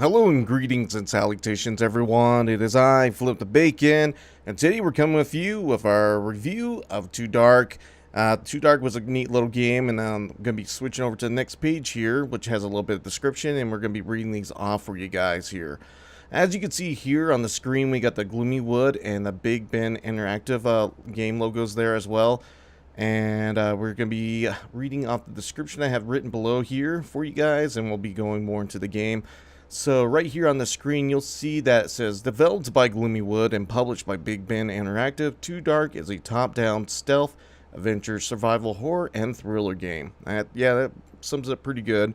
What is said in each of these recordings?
Hello and greetings and salutations everyone, it is I, Flip the Bacon, and today we're coming with you with our review of Too Dark. Too Dark was a neat little game, and I'm going to be switching over to the next page here, which has a little bit of description, and we're going to be reading these off for you guys here. As you can see here on the screen, we got the Gloomywood and the Bigben Interactive game logos there as well. And we're going to be reading off the description I have written below here for you guys, and we'll be going more into the game. So right here on the screen, you'll see that it says, developed by Gloomywood and published by Bigben Interactive, Too Dark is a top-down stealth, adventure, survival, horror, and thriller game. That sums it up pretty good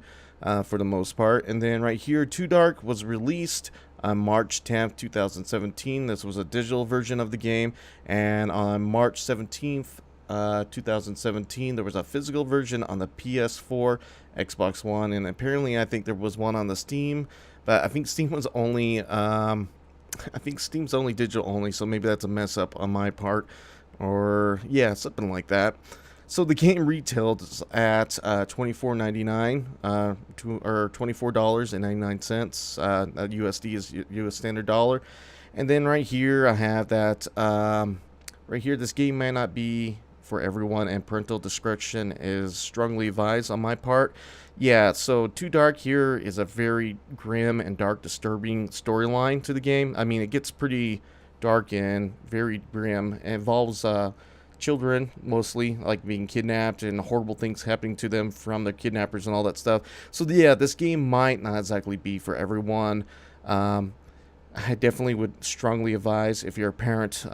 for the most part. And then right here, Too Dark was released on March 10th, 2017. This was a digital version of the game. And on March 17th, 2017, there was a physical version on the PS4, Xbox One, and apparently I think there was one on the Steam, but I think Steam was only I think Steam's only digital only, so maybe that's a mess up on my part, or yeah, something like that. So the game retailed at $24.99 or $24.99. USD is US standard dollar. And then right here I have that right here, this game may not be for everyone, and parental discretion is strongly advised on my part. Yeah, so Too Dark here is a very grim and dark, disturbing storyline to the game. I mean, it gets pretty dark and very grim. It involves children, mostly, like being kidnapped and horrible things happening to them from their kidnappers and all that stuff. So yeah, this game might not exactly be for everyone. I definitely would strongly advise, if you're a parent,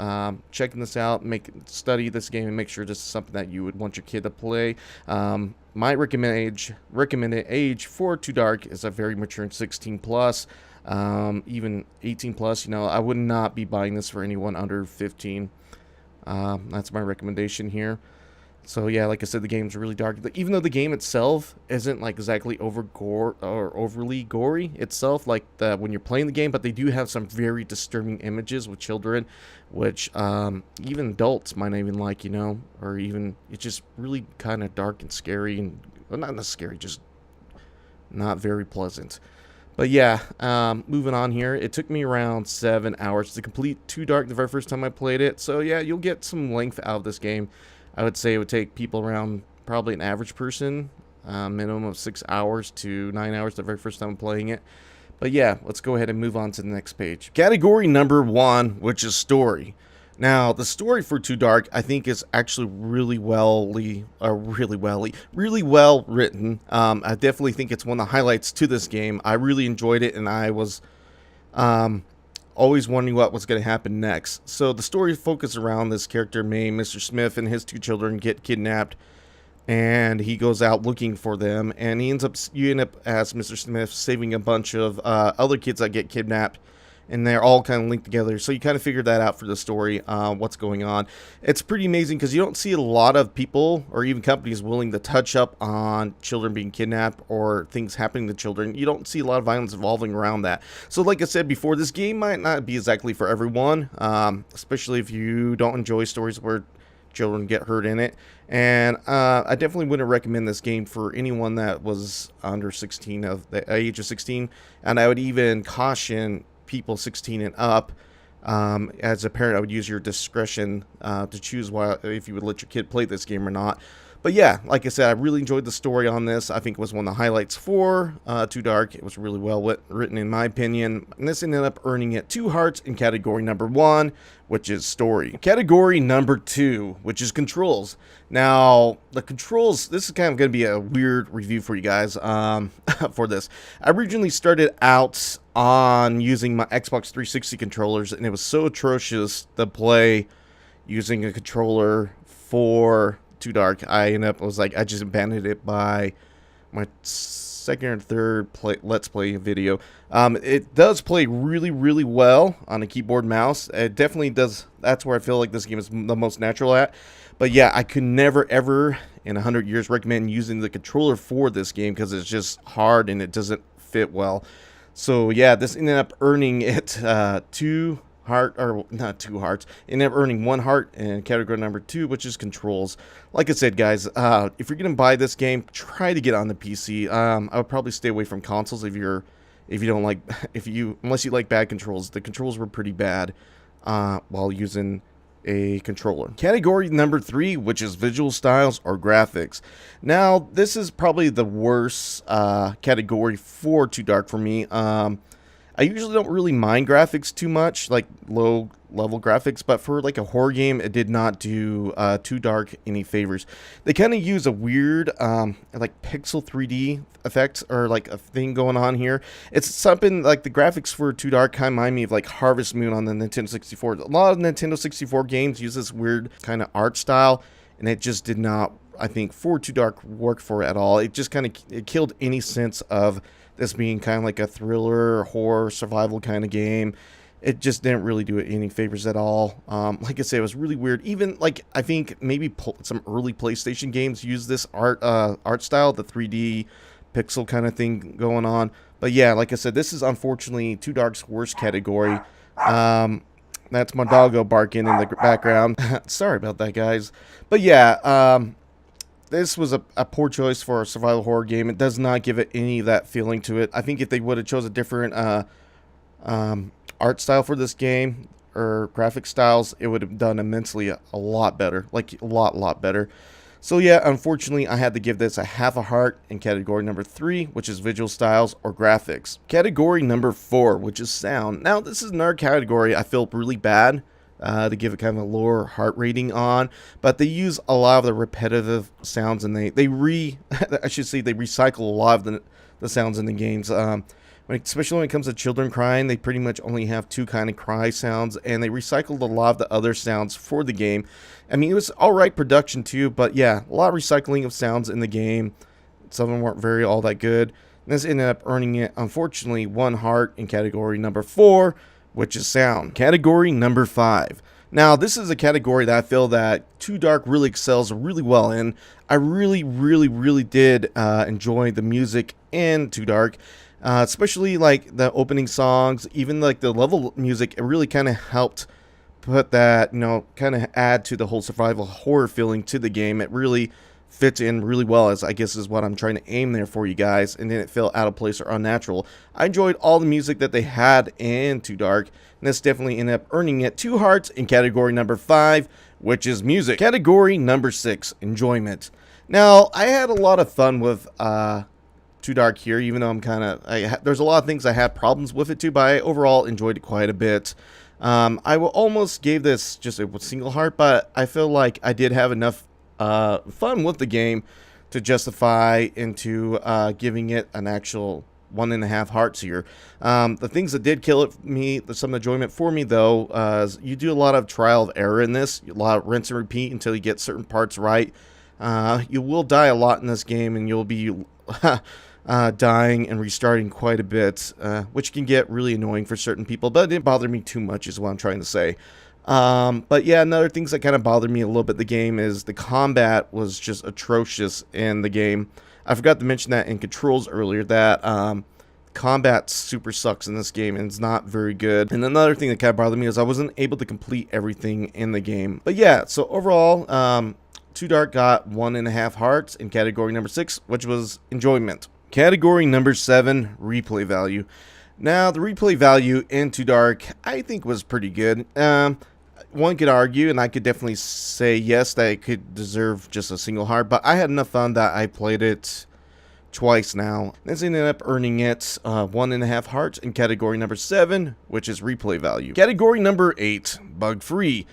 checking this out, study this game and make sure this is something that you would want your kid to play. My recommended age for Too Dark is a very mature 16 plus, even 18 plus. You know, I would not be buying this for anyone under 15. That's my recommendation here. So yeah, like I said, the game's really dark. Even though the game itself isn't like exactly overly gory itself, like when you're playing the game, but they do have some very disturbing images with children, which even adults might not even like, you know, or even it's just really kind of dark and scary, and well, not scary, just not very pleasant. But yeah, moving on here. It took me around 7 hours to complete Too Dark the very first time I played it. So yeah, you'll get some length out of this game. I would say it would take people around, probably an average person, minimum of 6 hours to 9 hours the very first time playing it. But yeah, let's go ahead and move on to the next page. Category number 1, which is story. Now, the story for Too Dark, I think, is actually really well written. I definitely think it's one of the highlights to this game. I really enjoyed it, and I was always wondering what was going to happen next. So the story focuses around this character named Mr. Smith, and his 2 children get kidnapped, and he goes out looking for them, and you end up as Mr. Smith saving a bunch of other kids that get kidnapped, and they're all kind of linked together. So you kind of figure that out for the story, what's going on. It's pretty amazing because you don't see a lot of people or even companies willing to touch up on children being kidnapped or things happening to children. You don't see a lot of violence evolving around that. So like I said before, this game might not be exactly for everyone, especially if you don't enjoy stories where children get hurt in it. And I definitely wouldn't recommend this game for anyone that was under 16, of the age of 16. And I would even caution people 16 and up. As a parent, I would use your discretion to choose if you would let your kid play this game or not. But yeah, like I said, I really enjoyed the story on this. I think it was one of the highlights for Too Dark. It was really well written, in my opinion. And this ended up earning it 2 hearts in category number 1, which is story. Category number 2, which is controls. Now, the controls, this is kind of going to be a weird review for you guys for this. I originally started out on using my Xbox 360 controllers, and it was so atrocious to play using a controller for Too Dark. I just abandoned it by my second or third Let's Play video. It does play really well on a keyboard mouse. It definitely does. That's where I feel like this game is the most natural at. But yeah, I could never ever in 100 years recommend using the controller for this game because it's just hard and it doesn't fit well. So yeah, this ended up earning it 2 heart, or not 2 hearts, ended up earning 1 heart in category number 2, which is controls. Like I said, guys, if you're gonna buy this game, try to get on the PC. I would probably stay away from consoles if if you don't like, unless you like bad controls. The controls were pretty bad while using a controller. Category number 3, which is visual styles or graphics. Now, this is probably the worst category for Too Dark for me. I usually don't really mind graphics too much, like low level graphics, but for like a horror game, it did not do Too Dark any favors. They kind of use a weird like pixel 3D effect, or like a thing going on here. It's something like the graphics for Too Dark kind of remind me of like Harvest Moon on the Nintendo 64. A lot of Nintendo 64 games use this weird kind of art style, and it just did not, I think, for Too Dark work for it at all. It just kind of, it killed any sense of this being kind of like a thriller, horror, survival kind of game. It just didn't really do it any favors at all. Like I said, it was really weird. Even like, I think maybe some early PlayStation games use this art style, the 3D pixel kind of thing going on. But yeah, like I said, this is unfortunately Too Dark's worst category. That's my doggo barking in the background. Sorry about that, guys. But yeah, this was a poor choice for a survival horror game. It does not give it any of that feeling to it. I think if they would have chose a different art style for this game, or graphic styles, it would have done immensely a lot better. Like, a lot better. So yeah, unfortunately, I had to give this a half a heart in category number 3, which is visual styles or graphics. Category number 4, which is sound. Now, this is another category I feel really bad to give it kind of a lower heart rating on, but they use a lot of the repetitive sounds, and they recycle a lot of the sounds in the games. Especially when it comes to children crying, they pretty much only have 2 kind of cry sounds, and they recycled a lot of the other sounds for the game. I mean, it was alright production too, but yeah, a lot of recycling of sounds in the game. Some of them weren't all that good. And this ended up earning it, unfortunately, 1 heart in category number 4, which is sound. Category number 5. Now, this is a category that I feel that Too Dark really excels really well in. I really did enjoy the music in Too Dark. Especially like the opening songs, even like the level music, it really kind of helped put that, kind of add to the whole survival horror feeling to the game. It really fits in really well, as I guess is what I'm trying to aim there for you guys, and didn't feel out of place or unnatural. I enjoyed all the music that they had in Too Dark, and this definitely ended up earning it 2 hearts in category number 5, which is music. Category number 6, enjoyment. Now, I had a lot of fun with Too Dark here, even though there's a lot of things I had problems with it too, but I overall enjoyed it quite a bit. I will almost gave this just a single heart, but I feel like I did have enough fun with the game to justify into giving it an actual 1.5 hearts here. The things that did kill it some enjoyment for me though, is you do a lot of trial of error in this, a lot of rinse and repeat until you get certain parts right. You will die a lot in this game, and you'll be dying and restarting quite a bit, which can get really annoying for certain people, but it didn't bother me too much is what I'm trying to say. But yeah, another things that kind of bothered me a little bit the game is the combat was just atrocious in the game. I forgot to mention that in controls earlier, that combat super sucks in this game, and it's not very good. And another thing that kind of bothered me is I wasn't able to complete everything in the game. But yeah, so overall, Too Dark got 1.5 hearts in category number 6, which was enjoyment. Category number 7, replay value. Now, the replay value in Too Dark, I think, was pretty good. One could argue, and I could definitely say yes, that it could deserve just a single heart, but I had enough fun that I played it twice now. This ended up earning it 1.5 hearts in category number 7, which is replay value. Category number 8, bug-free.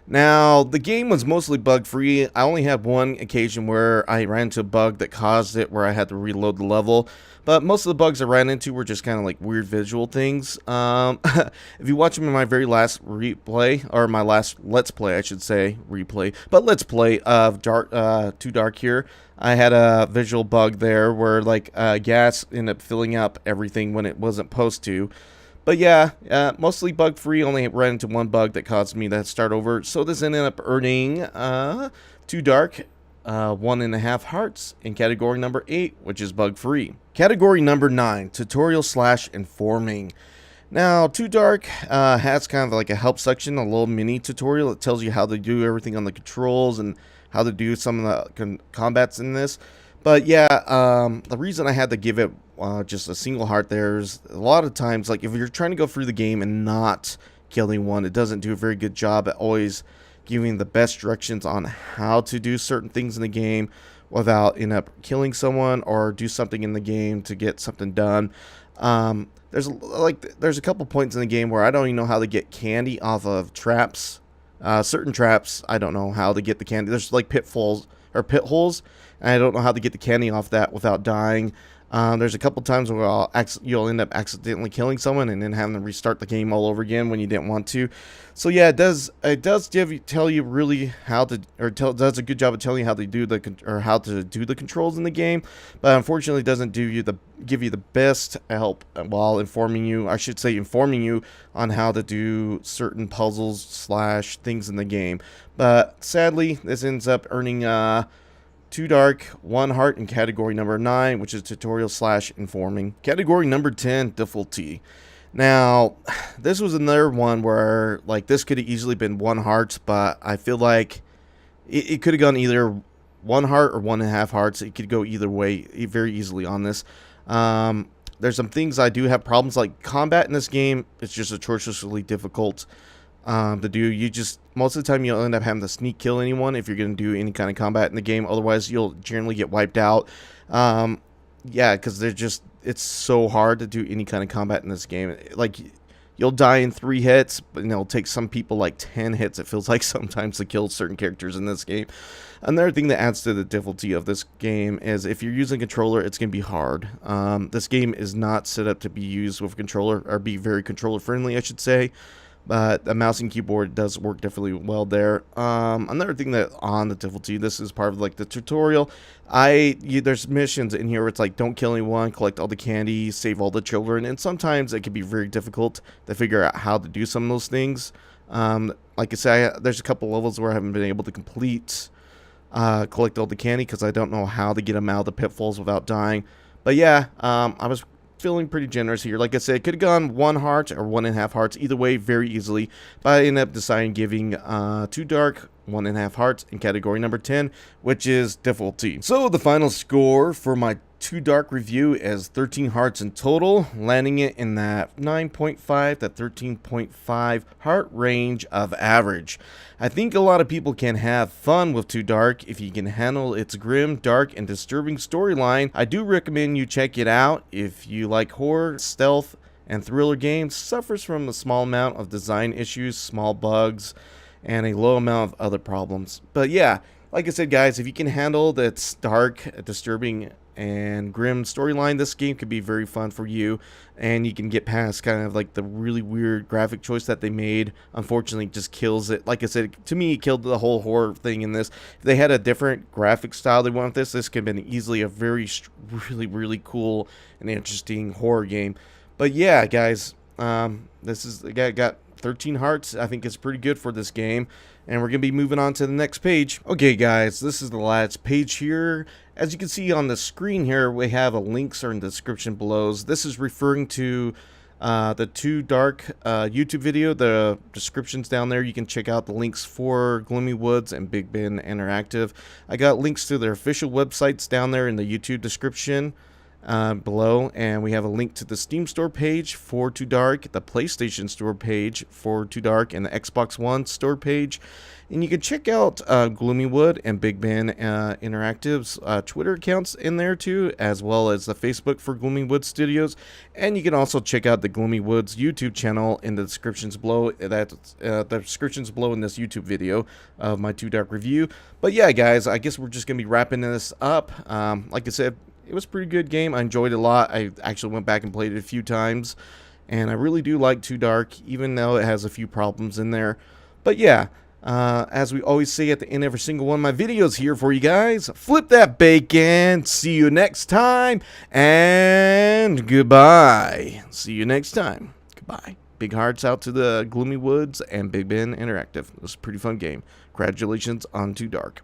Now, the game was mostly bug-free. I only had one occasion where I ran into a bug that caused it, where I had to reload the level. But most of the bugs I ran into were just kind of like weird visual things. If you watch them in my very last replay, or my last Let's Play, I should say, replay. But Let's Play of Too Dark here, I had a visual bug there where like gas ended up filling up everything when it wasn't supposed to. But yeah, mostly bug-free, only ran into one bug that caused me to start over. So this ended up earning Too Dark 1.5 hearts in category number 8, which is bug-free. Category number 9, tutorial/informing. Now, Too Dark has kind of like a help section, a little mini tutorial that tells you how to do everything on the controls and how to do some of the combats in this. But yeah, the reason I had to give it just a single heart. There's a lot of times, like if you're trying to go through the game and not killing one, it doesn't do a very good job at always giving the best directions on how to do certain things in the game without end up killing someone or do something in the game to get something done. There's a couple points in the game where I don't even know how to get candy off of traps. Certain traps, I don't know how to get the candy. There's like pit holes, and I don't know how to get the candy off that without dying. There's a couple times where you'll end up accidentally killing someone and then having to restart the game all over again when you didn't want to. So yeah, it does tell you really how to, does a good job of telling you how to do the controls in the game, but unfortunately it doesn't give you the best help while informing you on how to do certain puzzles / things in the game. But sadly, this ends up earning 2 dark, 1 heart in category number 9, which is tutorial / informing. Category number 10, difficulty. Now, this was another one where, like, this could have easily been 1 heart, but I feel like it could have gone either 1 heart or 1.5 hearts. It could go either way very easily on this. There's some things I do have problems, like combat in this game. It's just atrociously difficult to do. Most of the time you'll end up having to sneak kill anyone if you're going to do any kind of combat in the game. Otherwise, you'll generally get wiped out. Yeah, because it's so hard to do any kind of combat in this game. Like, you'll die in 3 hits, but it'll take some people like 10 hits, it feels like, sometimes to kill certain characters in this game. Another thing that adds to the difficulty of this game is if you're using a controller, it's going to be hard. This game is not set up to be used with a controller, or be very controller friendly, I should say. But the mouse and keyboard does work definitely well there. Another thing that on the difficulty, this is part of like the tutorial. There's missions in here where it's like, don't kill anyone, collect all the candy, save all the children, and sometimes it can be very difficult to figure out how to do some of those things. Like I said, there's a couple levels where I haven't been able to collect all the candy because I don't know how to get them out of the pitfalls without dying. But yeah, I was feeling pretty generous here. Like I said, it could have gone 1 heart or 1.5 hearts, either way, very easily. But I ended up deciding giving 2 dark, 1.5 hearts in category number 10, which is difficulty. So the final score for my 2 dark review is 13 hearts in total, landing it in that 9.5 to 13.5 heart range of average. I think a lot of people can have fun with 2 dark if you can handle its grim, dark, and disturbing storyline. I do recommend you check it out if you like horror, stealth, and thriller games. Suffers from a small amount of design issues, small bugs, and a low amount of other problems. But yeah, like I said, guys, if you can handle that dark, disturbing, and grim storyline, this game could be very fun for you, and you can get past kind of like the really weird graphic choice that they made. Unfortunately, just kills it. Like I said, to me, it killed the whole horror thing in this. If they had a different graphic style they went with this could have been easily a very really cool and interesting horror game. But yeah, guys, this is got 13 hearts. I think it's pretty good for this game, and we're gonna be moving on to the next page. Okay, guys, this is the last page here. As you can see on the screen here, we have links in the description below. This is referring to the 2 dark YouTube video. The description's down there. You can check out the links for Gloomywood and Bigben Interactive. I got links to their official websites down there in the YouTube description below, and we have a link to the Steam store page for 2 dark, the PlayStation store page for 2 dark, and the Xbox One store page. And you can check out Gloomywood and Bigben Interactive's Twitter accounts in there too, as well as the Facebook for Gloomywood Studios. And you can also check out the Gloomywood's YouTube channel in the descriptions below. The descriptions below in this YouTube video of my 2 dark review. But yeah, guys, I guess we're just gonna be wrapping this up. Like I said, it was a pretty good game. I enjoyed it a lot. I actually went back and played it a few times, and I really do like 2 dark, even though it has a few problems in there. But yeah, as we always say at the end of every single one of my videos here for you guys, flip that bacon. See you next time, and goodbye. See you next time. Goodbye. Big hearts out to the Gloomywoods and Bigben Interactive. It was a pretty fun game. Congratulations on 2 dark.